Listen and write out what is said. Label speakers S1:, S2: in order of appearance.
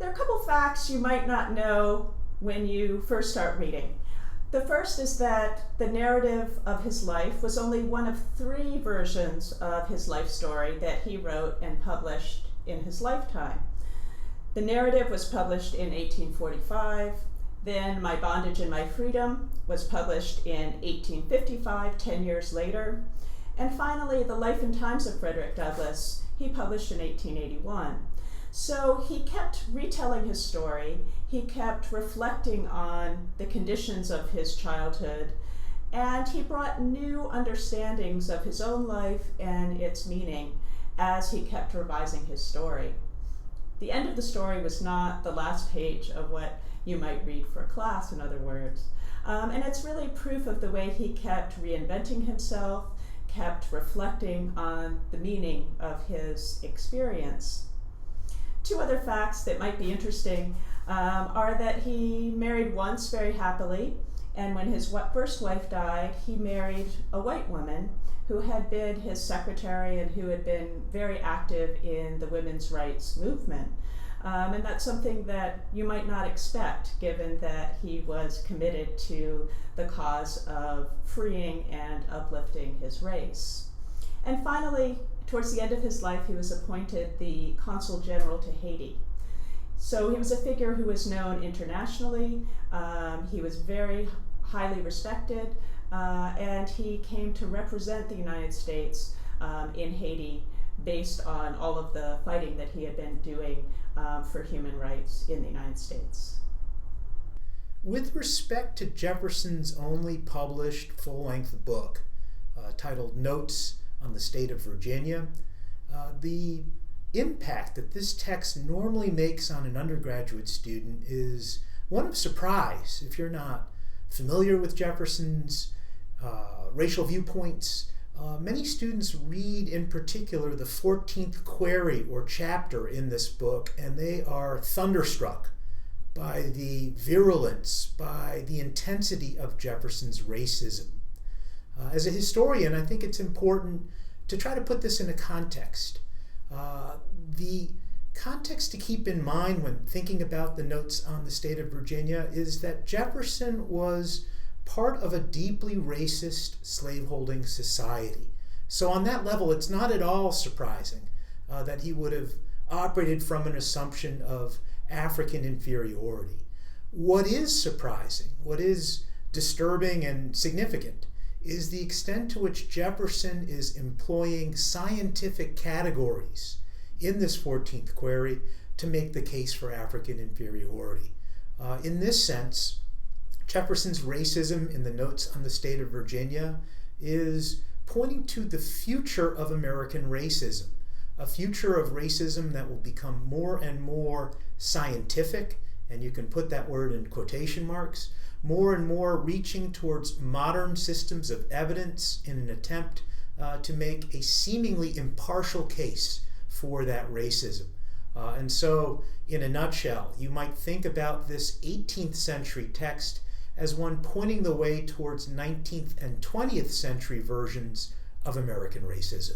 S1: There are a couple facts you might not know when you first start reading. The first is that the narrative of his life was only one of 3 versions of his life story that he wrote and published in his lifetime. The narrative was published in 1845, then My Bondage and My Freedom was published in 1855, 10 years later, and finally The Life and Times of Frederick Douglass he published in 1881. So he kept retelling his story, he kept reflecting on the conditions of his childhood, and he brought new understandings of his own life and its meaning as he kept revising his story. The end of the story was not the last page of what you might read for class, in other words. And it's really proof of the way he kept reinventing himself, kept reflecting on the meaning of his experience. 2 other facts that might be interesting are that he married once very happily, and when his first wife died, he married a white woman who had been his secretary and who had been very active in the women's rights movement. And that's something that you might not expect, given that he was committed to the cause of freeing and uplifting his race. And finally, towards the end of his life, he was appointed the Consul General to Haiti. So he was a figure who was known internationally. He was very highly respected, and he came to represent the United States in Haiti based on all of the fighting that he had been doing for human rights in the United States.
S2: With respect to Jefferson's only published full-length book, titled Notes on the State of Virginia, the impact that this text normally makes on an undergraduate student is one of surprise. If you're not familiar with Jefferson's racial viewpoints, many students read in particular the 14th query or chapter in this book, and they are thunderstruck by the virulence, by the intensity of Jefferson's racism. As a historian, I think it's important to try to put this into context. The context to keep in mind when thinking about the Notes on the State of Virginia is that Jefferson was part of a deeply racist slaveholding society. So on that level, it's not at all surprising that he would have operated from an assumption of African inferiority. What is surprising, what is disturbing and significant, is the extent to which Jefferson is employing scientific categories in this 14th query to make the case for African inferiority. In this sense, Jefferson's racism in the Notes on the State of Virginia is pointing to the future of American racism, a future of racism that will become more and more scientific, and you can put that word in quotation marks, more and more reaching towards modern systems of evidence in an attempt to make a seemingly impartial case for that racism. And so, in a nutshell, you might think about this 18th century text as one pointing the way towards 19th and 20th century versions of American racism.